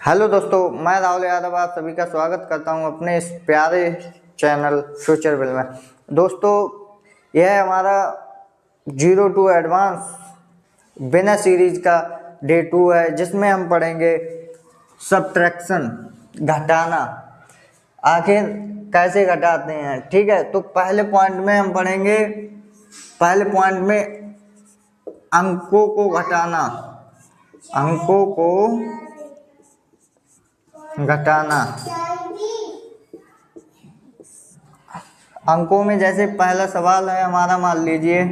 Hello दोस्तों, मैं राहुल यादव आप सभी का स्वागत करता हूं अपने इस प्यारे चैनल फ्यूचर बिल में। दोस्तों, यह है हमारा 02 एडवांस बिना सीरीज का डे 2 है, जिसमें हम पढ़ेंगे सब्ट्रैक्शन, घटाना। आखिर कैसे घटाते हैं, ठीक है। तो पहले पॉइंट में हम पढ़ेंगे, पहले पॉइंट में अंकों को घटाना, अंकों को घटाना। अंकों में जैसे पहला सवाल है हमारा, मान लीजिए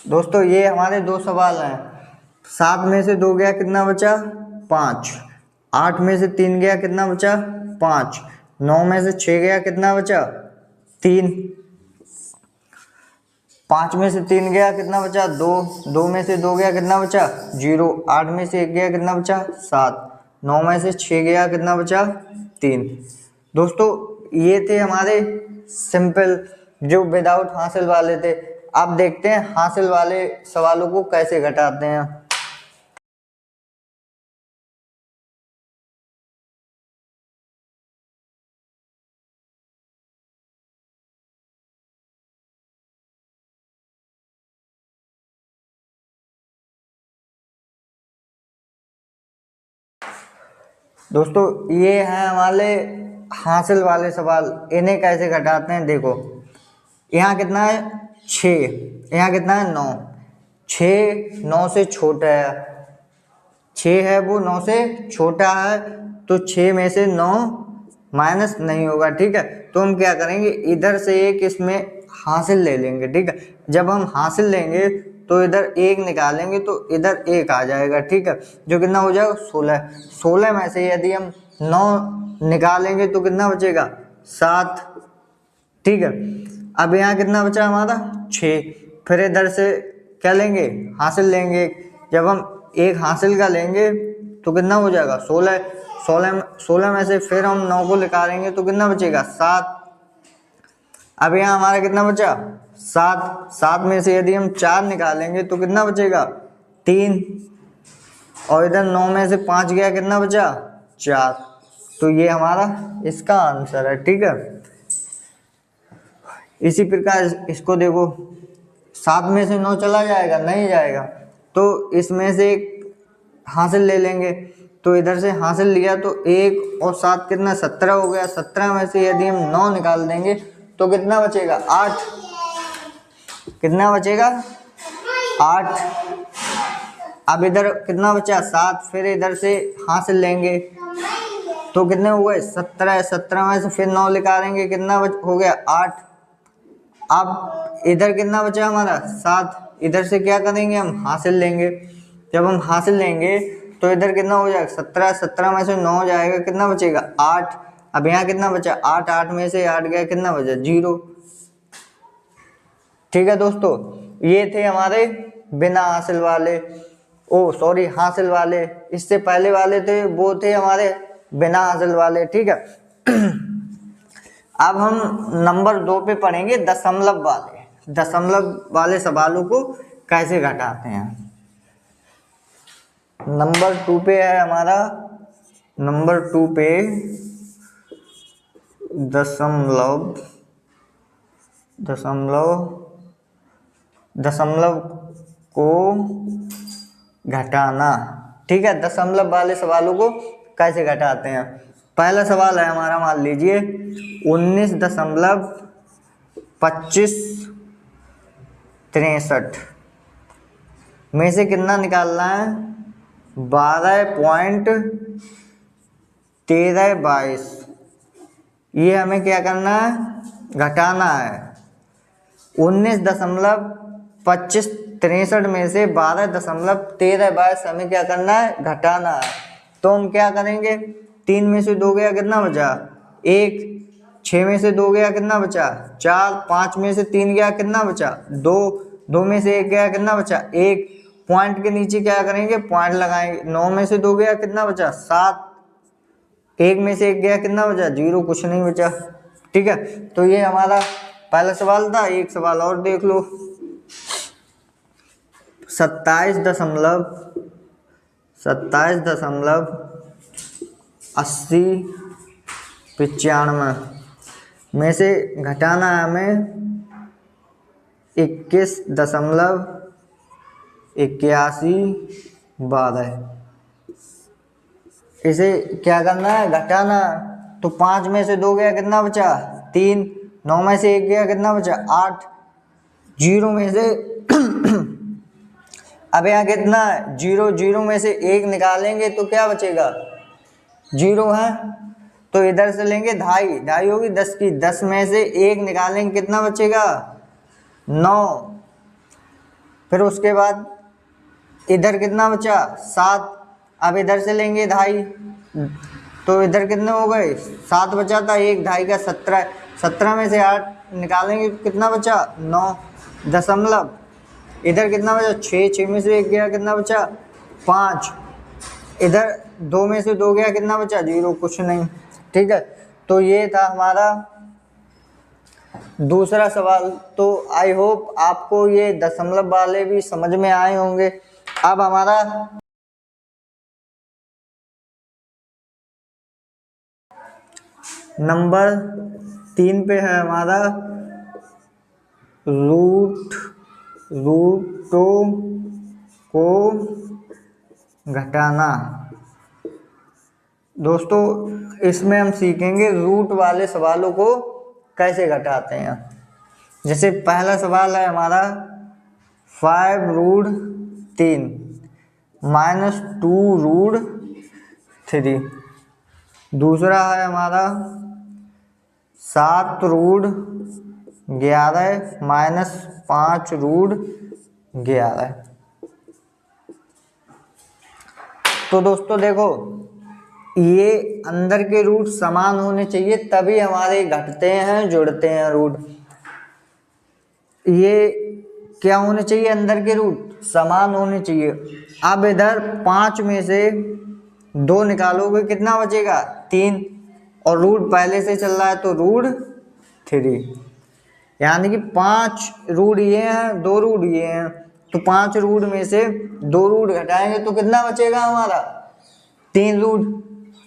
दोस्तों, ये हमारे दो सवाल हैं। 7 में से 2 गया, कितना बचा? 5। 8 में से 3 गया, कितना बचा? 5। 9 में से 6 गया, कितना बचा? 3। 5 में से 3 गया, कितना बचा? 2। 2 में से 2 गया, कितना बचा? 0। 8 में से 1 गया, कितना बचा? 7। 9 में से 6 गया, कितना बचा? 3। दोस्तों, ये थे हमारे सिंपल जो विदाउट हासिल वाले थे। अब देखते हैं हासिल वाले सवालों को कैसे घटाते हैं। दोस्तों, ये हैं हमारे हासिल वाले सवाल, इन्हें कैसे घटाते हैं। देखो, यहाँ कितना है? 6। यहाँ कितना है? 9। 6 9 से छोटा है, 6 है वो 9 से छोटा है, तो 6 में से 9 माइनस नहीं होगा, ठीक है। तो हम क्या करेंगे, इधर से एक इसमें हासिल ले लेंगे, ठीक है। जब हम हासिल लेंगे तो इधर 1 निकालेंगे तो इधर 1 आ जाएगा, ठीक है। जो कितना हो जाएगा? 16। 16 में से यदि हम 9 निकालेंगे तो कितना बचेगा? 7, ठीक है। अब यहाँ कितना बचा हमारा? 6। फिर इधर से क्या लेंगे? हासिल लेंगे। जब हम एक हासिल का लेंगे तो कितना हो जाएगा? 16। 16 में से फिर हम 9 को निकालेंगे तो कितना बचेगा? 7। अब यहाँ हमारा कितना बचा? 7। 7 में से यदि हम 4 निकालेंगे तो कितना बचेगा? 3। और इधर 9 में से 5 गया, कितना बचा? 4। तो ये हमारा इसका आंसर है, ठीक है। इसी प्रकार इसको देखो, 7 में से 9 चला जाएगा? नहीं जाएगा। तो इसमें से एक हासिल ले लेंगे, तो इधर से हासिल लिया तो 1 और 7 कितना? 17 हो गया। 17 में से यदि हम 9 निकाल देंगे तो कितना बचेगा? 8। कितना बचेगा? 8। अब इधर कितना बचा? 7। फिर इधर से हासिल लेंगे तो कितने हो गए? 17। 17 में से फिर 9 निकालेंगे, कितना हो गया? 8। अब इधर कितना बचा हमारा? 7। इधर से क्या करेंगे? हम हासिल लेंगे। जब हम हासिल लेंगे तो इधर कितना हो जाएगा? 17। 17 में से 9 जाएगा, कितना बचेगा? 8। अब यहाँ कितना बचा? 8। 8 में से 8 गया, कितना बचा? 0, ठीक है। दोस्तों, ये थे हमारे बिना हासिल वाले, हासिल वाले। इससे पहले वाले थे वो थे हमारे बिना हासिल वाले, ठीक है। अब हम नंबर 2 पे पढ़ेंगे दशमलव वाले। दशमलव वाले सवालों को कैसे घटाते हैं। नंबर 2 पे है हमारा, नंबर 2 पे दशमलव को घटाना, ठीक है। दशमलव वाले सवालों को कैसे घटाते हैं। पहला सवाल है हमारा, मान लीजिए 19.2563 में से कितना निकालना है? 12.1322। ये हमें क्या करना है? घटाना है। 19.2563 में से 12.1322 हमें क्या करना है? घटाना है। तो हम क्या करेंगे? 3 में से 2 गया, कितना बचा? 1। 6 में से 2 गया, कितना बचा? 4। 5 में से 3 गया, कितना बचा? 2। 2 में से 1 गया, कितना बचा? 1। पॉइंट के नीचे क्या करेंगे, पॉइंट लगाएंगे। 9 में से 2 गया, कितना बचा 7, 1 में से 1 गया, कितना बचा 0, कुछ नहीं बचा। ठीक है, तो ये हमारा पहला सवाल था। एक सवाल और देख लो, 27.8095 में से घटाना है हमें 21.8112। इसे क्या करना है, घटाना। तो 5 में से 2 गया, कितना बचा 3, 9 में से 1 गया, कितना बचा 8, 0 में से अब यहाँ कितना है 0, 0 में से 1 निकालेंगे तो क्या बचेगा 0 है, तो इधर से लेंगे 2.5, 2.5 होगी 10 की, 10 में से 1 निकालेंगे कितना बचेगा 9। फिर उसके बाद इधर कितना बचा 7, अब इधर से लेंगे 2.5, तो इधर कितने हो गए 7 बचा था, 1 2.5 का 17, 17 में से 8 निकालेंगे कितना बचा 9 दशमलव। इधर कितना बचा 6, 6 में से 1 गया, कितना बचा 5, इधर 2 में से 2 गया, कितना बचा 0, कुछ नहीं। ठीक है, तो ये था हमारा दूसरा सवाल। तो आई होप आपको ये दशमलव वाले भी समझ में आए होंगे। अब हमारा नंबर 3 पे है हमारा रूटों को घटाना। दोस्तों इसमें हम सीखेंगे रूट वाले सवालों को कैसे घटाते हैं। जैसे पहला सवाल है हमारा 5√3 -2√3। दूसरा है हमारा 7√11 -5√11। तो दोस्तों देखो, ये अंदर के रूट समान होने चाहिए तभी हमारे घटते हैं जुड़ते हैं रूट। ये क्या होने चाहिए, अंदर के रूट समान होने चाहिए। अब इधर 5 में से 2 निकालोगे कितना बचेगा 3, और रूट पहले से चल रहा है तो √3, यानी कि 5 रूट ये हैं, 2 रूट ये हैं, तो 5 रूट में से 2 रूट घटाएंगे तो कितना बचेगा हमारा 3 रूट।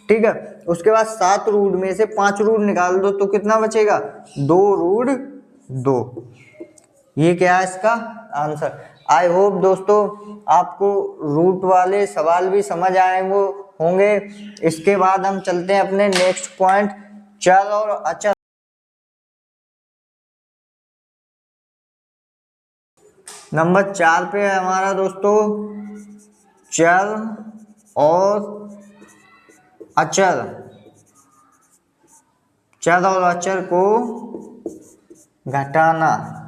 ठीक है, उसके बाद 7 रूट में से 5 रूट निकाल दो तो कितना बचेगा 2√2। ये क्या है इसका आंसर। आई होप दोस्तों आपको रूट वाले सवाल भी समझ आए होंगे। इसके बाद हम चलते हैं अपने नेक्स्ट पॉइंट, चल और अचल। नंबर 4 पे है हमारा दोस्तों चल और अचल। चल और अचल को घटाना।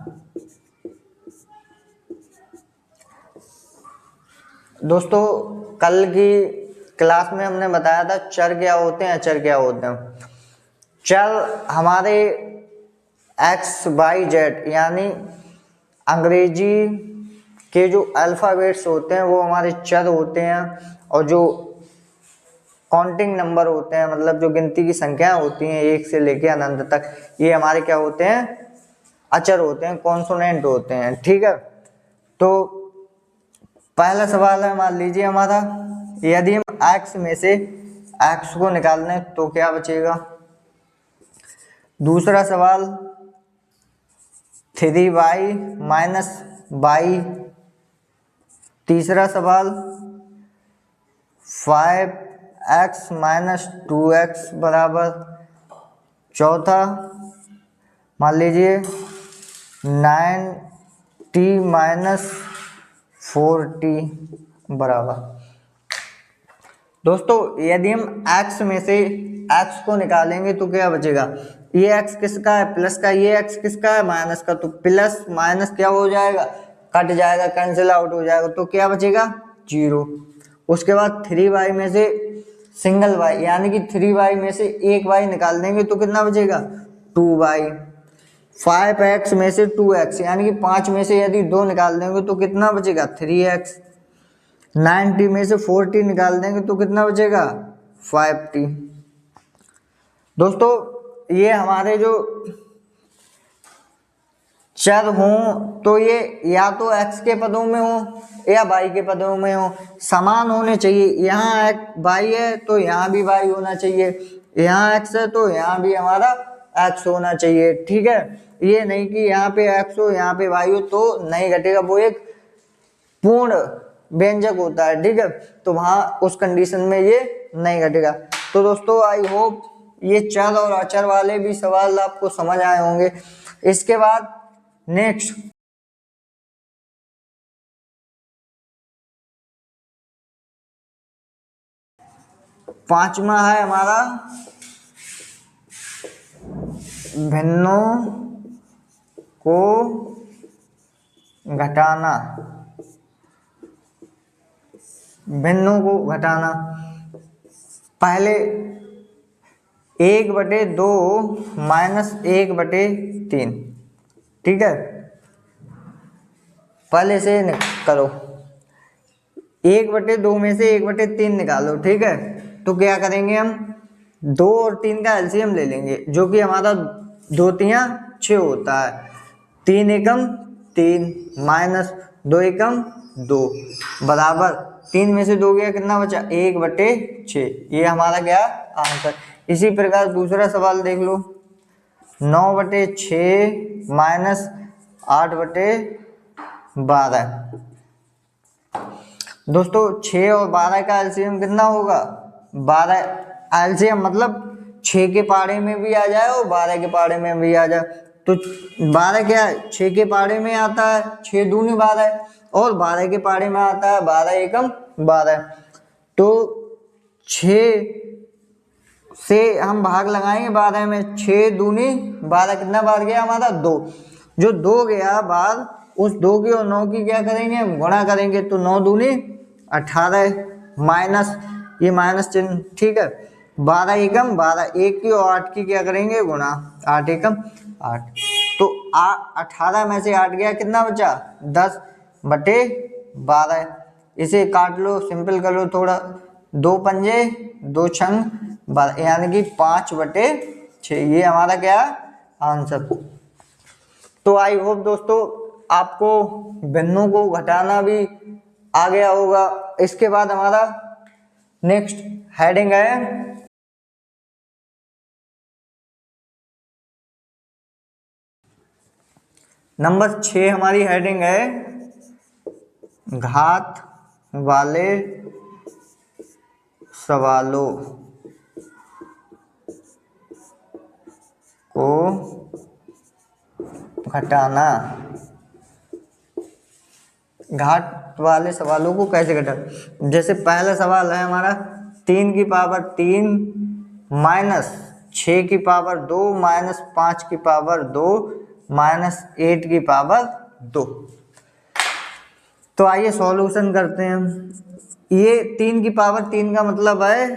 दोस्तों कल की क्लास में हमने बताया था चर क्या होते हैं, अचर क्या होते हैं। चर हमारे XYZ यानी अंग्रेजी के जो अल्फ़ाबेट्स होते हैं वो हमारे चर होते हैं, और जो काउंटिंग नंबर होते हैं, मतलब जो गिनती की संख्याएं होती हैं 1 से लेकर अनंत तक, ये हमारे क्या होते हैं अचर होते हैं, कॉन्सोनेंट होते हैं। ठीक है, तो पहला सवाल है, मान लीजिए हमारा, यदि हम x में से x को निकाल लें तो क्या बचेगा। दूसरा सवाल 3y - y। तीसरा सवाल 5x - 2x बराबर। चौथा मान लीजिए 9t - 4t बराबर। दोस्तों यदि हम x में से x को निकालेंगे तो क्या बचेगा, ये x किसका है प्लस का, ये x किसका है माइनस का, तो प्लस माइनस क्या हो जाएगा कट जाएगा, कैंसिल आउट हो जाएगा, तो क्या बचेगा 0। उसके बाद 3y में से सिंगल y यानी कि 3y में से एक y निकाल देंगे तो कितना बचेगा 2y। 5x में से 2x यानी कि 5 में से यदि 2 निकाल देंगे तो कितना बचेगा 3x। 90 में से 40 निकाल देंगे तो कितना बचेगा 50। दोस्तों ये हमारे जो चर हों तो ये या तो x के पदों में हो या y के पदों में हो, समान होने चाहिए। यहाँ y है तो यहाँ भी y होना चाहिए, यहाँ x है तो यहाँ भी हमारा x होना चाहिए। ठीक है, ये नहीं कि यहाँ पे x हो यहाँ पे y हो तो नहीं घटेगा, वो एक पूर्ण व्यंजक होता है। ठीक है, तो वहाँ उस कंडीशन में ये नहीं घटेगा। तो दोस्तों आई होप ये चर और अचर वाले भी सवाल आपको समझ आए होंगे। इसके बाद नेक्स्ट पांचवा है हमारा भिन्नों को घटाना। भिन्नों को घटाना, पहले 1/2 माइनस 1/3। ठीक है, पहले से करो, 1/2 में से 1/3 निकालो। ठीक है, तो क्या करेंगे हम 2 और 3 का एलसीएम ले लेंगे, जो कि हमारा 2 तियां 6 होता है। 3 एकम 3 माइनस 2 एकम 2 बराबर 3 में से 2 गया, कितना बचा 1/6। ये हमारा क्या आंसर। इसी प्रकार दूसरा सवाल देख लो, 9/6 माइनस 8/12। दोस्तों 6 और 12 का एलसीएम कितना होगा 12। एलसीएम मतलब 6 के पारे में भी आ जाए और 12 के पारे में भी आ जाए। तो 12 क्या है 6 के पारे में आता है, 6 दूनी 12 और 12 के पारे में आता है 12 एकम 12। तो 6 से हम भाग लगाएंगे 12 में, 6 दूनी 12, कितना बार गया हमारा 2। जो 2 गया बार, उस 2 की और 9 की क्या करेंगे हम गुणा करेंगे, तो 9 दूनी 18 माइनस ये माइनस चिन्ह। ठीक है, 12 एकम 12, 1 की और 8 की क्या करेंगे गुणा, 8 एकम 8। तो 18 में से 8 गया, कितना बचा 10/12। इसे काट लो, सिंपल कर लो थोड़ा, 2 पंजे 2 छंग 12, यानी कि 5/6। ये हमारा क्या आंसर। तो आई होप दोस्तों आपको भिन्नों को घटाना भी आ गया होगा। इसके बाद हमारा नेक्स्ट हेडिंग है नंबर 6। हमारी हेडिंग है घात वाले सवालों को घटाना। घात वाले सवालों को कैसे घटाना, जैसे पहला सवाल है हमारा 3 की पावर 3 माइनस 6 की पावर 2 माइनस 5 की पावर 2 माइनस 8 की पावर 2। तो आइए सॉल्यूशन करते हैं। ये 3 की पावर 3 का मतलब है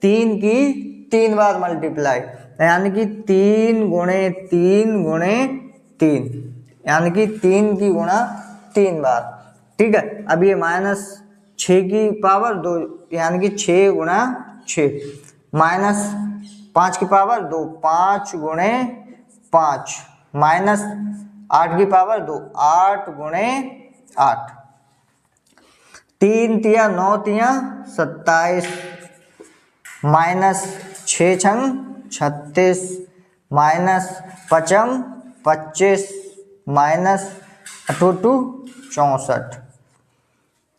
3 की 3 बार मल्टीप्लाई, यानी कि 3 गुणे 3 गुणे 3, यानी कि 3 की गुणा 3 बार। ठीक है, अब ये माइनस 6 की पावर 2, यानी कि 6 गुणा 6, माइनस 5 की पावर 2 5 गुणे 5, माइनस 8 की पावर 2 8 गुणे 8, 3 तिया 9 तिया 27, माइनस 6 छंग 36, माइनस 5 25, माइनस 8 64।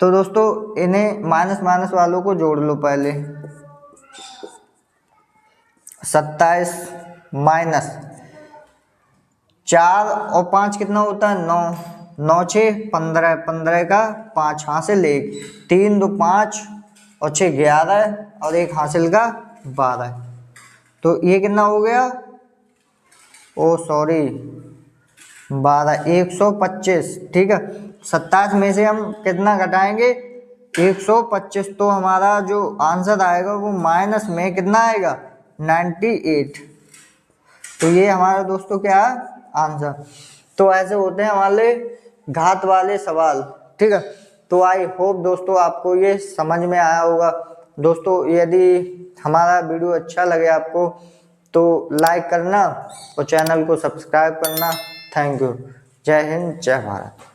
तो दोस्तों इन्हें माइनस माइनस वालों को जोड़ लो पहले। 27 माइनस 4 और 5 कितना होता है 9, 9 6 15, 15 का 5 हासिल 1, 3 2 5 और 6 11 और 1 हासिल का 12। तो ये कितना हो गया, ओ सॉरी 12 125। ठीक है, 27 में से हम कितना घटाएंगे 125, तो हमारा जो आंसर आएगा वो माइनस में कितना आएगा 98। तो ये हमारा दोस्तों क्या है आंसर। तो ऐसे होते हैं हमारे घात वाले सवाल। ठीक है, तो आई होप दोस्तों आपको ये समझ में आया होगा। दोस्तों यदि हमारा वीडियो अच्छा लगे आपको तो लाइक करना और चैनल को सब्सक्राइब करना। Thank you. जय हिंद, जय भारत।